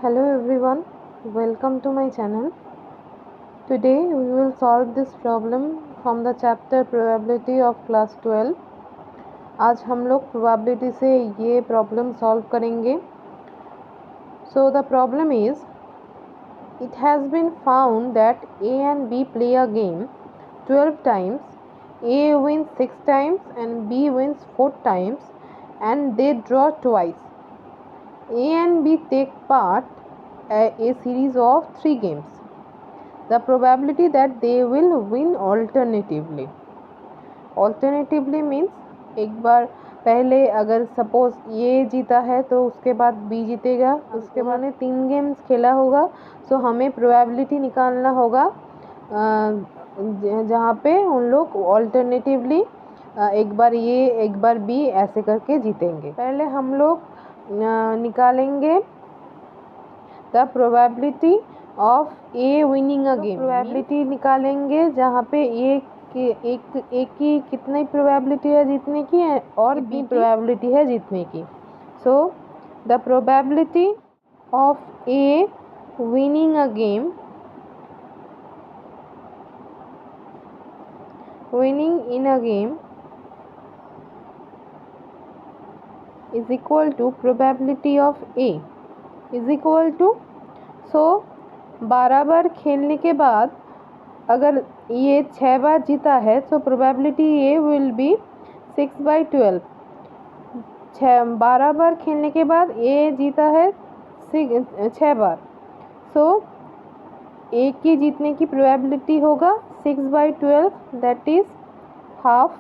Hello everyone, welcome to my channel. Today we will solve this problem from the chapter probability of class 12. आज हम लोग probability से ये problem solve करेंगे. So the problem is, it has been found that A and B play a game 12 times. A wins 6 times and B wins 4 times and they draw twice. A and B take part a series of 3 games. The probability that they will win alternatively. Alternatively means एक बार पहले अगर suppose ये जीता है तो उसके बाद B जीतेगा, उसके बाद ने 3 गेम्स खेला होगा. सो हमें प्रोबेबिलिटी निकालना होगा जहाँ पे उन लोग ऑल्टरनेटिवली एक बार ये एक बार बी ऐसे करके जीतेंगे. पहले हम लोग निकालेंगे the probability of A winning a game. Probability निकालेंगे जहाँ पे एक की कितनी प्रोबेबिलिटी है जीतने की और बी प्रोबेबिलिटी है जीतने की. So the probability of A winning a game is equal to probability of A is equal to. सो 12 बार खेलने के बाद अगर ये 6 बार जीता है तो प्रोबेबिलिटी ए विल बी 6/12. 12 बार खेलने के बाद ए जीता है 6 बार. सो ए की जीतने की प्रोबेबिलिटी होगा 6/12, that is half.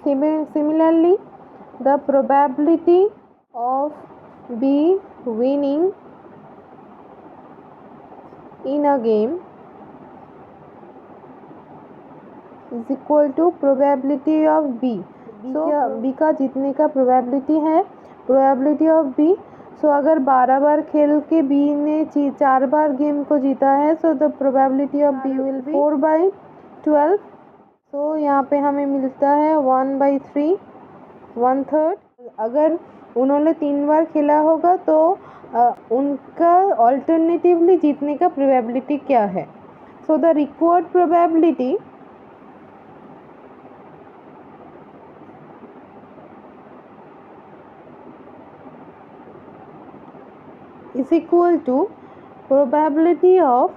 Similarly, the probability of B winning in a game is equal to probability of B. So B का जीतने का probability है probability of B. So अगर 12 बार खेल के B ने 4 बार गेम को जीता है so the probability of B will be 4/12. तो यहाँ पे हमें मिलता है 1/3, 1/3. अगर उन्होंने 3 बार खेला होगा तो उनका ऑल्टरनेटिवली जीतने का प्रोबेबिलिटी क्या है. So the required probability is equal to probability of.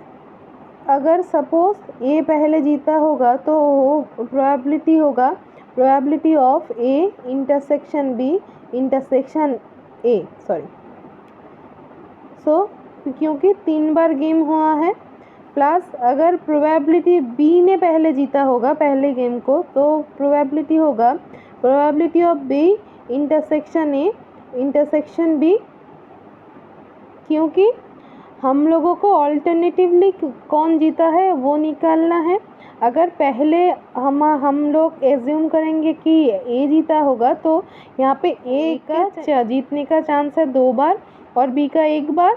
अगर सपोज ए पहले जीता होगा तो प्रोबेबिलिटी होगा probability of A intersection B intersection A sorry. So क्योंकि 3 बार गेम हुआ है प्लस अगर प्रोबेबिलिटी बी ने पहले जीता होगा पहले गेम को तो प्रोबेबिलिटी होगा probability of B intersection A intersection B. क्योंकि हम लोगों को ऑल्टरनेटिवली कौन जीता है वो निकालना है. अगर पहले हम लोग एज्यूम करेंगे कि ए जीता होगा तो यहाँ पे ए का जीतने का चांस है 2 बार और बी का 1 बार.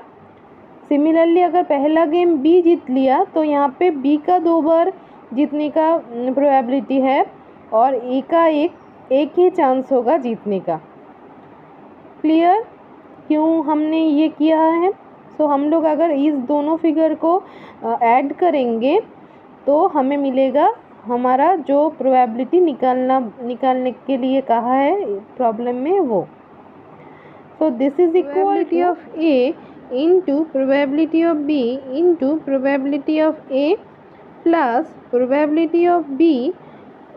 सिमिलरली अगर पहला गेम बी जीत लिया तो यहाँ पे बी का 2 बार जीतने का प्रोबेबिलिटी है और ए का एक ही चांस होगा जीतने का. क्लियर क्यों हमने ये किया है. सो हम लोग अगर इस दोनों फिगर को ऐड करेंगे तो हमें मिलेगा हमारा जो प्रोबेबिलिटी निकालने के लिए कहा है प्रॉब्लम में वो. So this is equality of A into probability of B into probability of A plus probability of B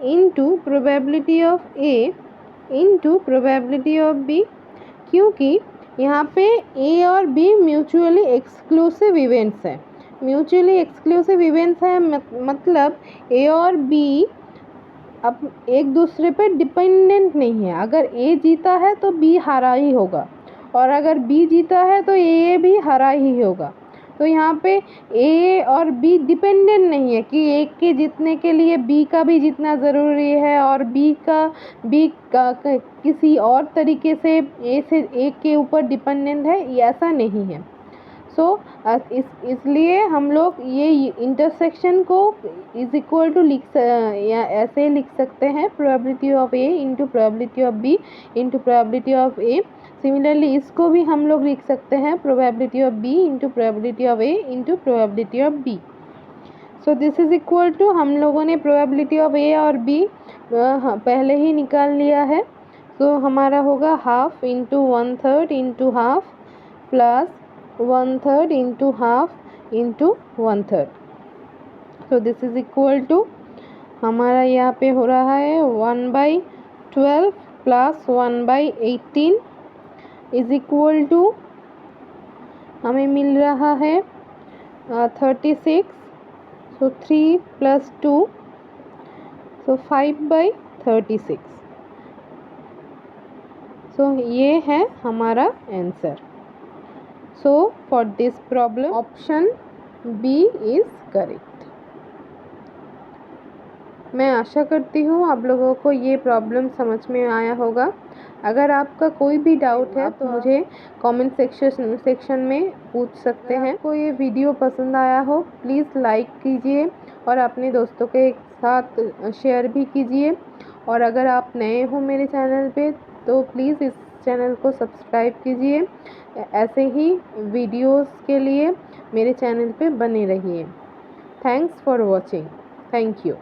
into probability of A into probability of B. क्योंकि यहाँ पे ए और बी म्यूचुअली एक्सक्लूसिव इवेंट्स हैं. Mutually exclusive events है मतलब ए और B अब एक दूसरे पे डिपेंडेंट नहीं है. अगर ए जीता है तो बी हारा ही होगा और अगर बी जीता है तो ए भी हारा ही होगा. तो यहाँ पे ए और बी डिपेंडेंट नहीं है कि एक के जीतने के लिए बी का भी जीतना ज़रूरी है और बी का किसी और तरीके से ए के ऊपर डिपेंडेंट है, ये ऐसा नहीं है. सो इसलिए हम लोग ये इंटरसेक्शन को इज इक्वल टू या ऐसे लिख सकते हैं probability of A into probability of B into probability of A. Similarly इसको भी हम लोग लिख सकते हैं probability of B into probability of A into probability of B. So this is equal to, हम लोगों ने प्रोबेबिलिटी ऑफ ए और बी पहले ही निकाल लिया है। सो हमारा होगा half into 1/3 into half plus 1/3 into half into 1/3। So this is equal to, हमारा यहाँ पे हो रहा है 1/12 प्लस 1/18 इज इक्वल टू, हमें मिल रहा है 36। सो 3 प्लस 2, सो 5/36। सो ये है हमारा answer. So for this problem option B is correct. मैं आशा करती हूँ आप लोगों को ये प्रॉब्लम समझ में आया होगा। अगर आपका कोई भी डाउट है तो मुझे कमेंट सेक्शन में पूछ सकते हैं। आपको ये वीडियो पसंद आया हो प्लीज़ लाइक कीजिए और अपने दोस्तों के साथ शेयर भी कीजिए। और अगर आप नए हो मेरे चैनल पे तो प्लीज़ इस चैनल को सब्सक्राइब कीजिए। ऐसे ही वीडियोस के लिए मेरे चैनल पे बने रहिए। Thanks for watching. Thank you.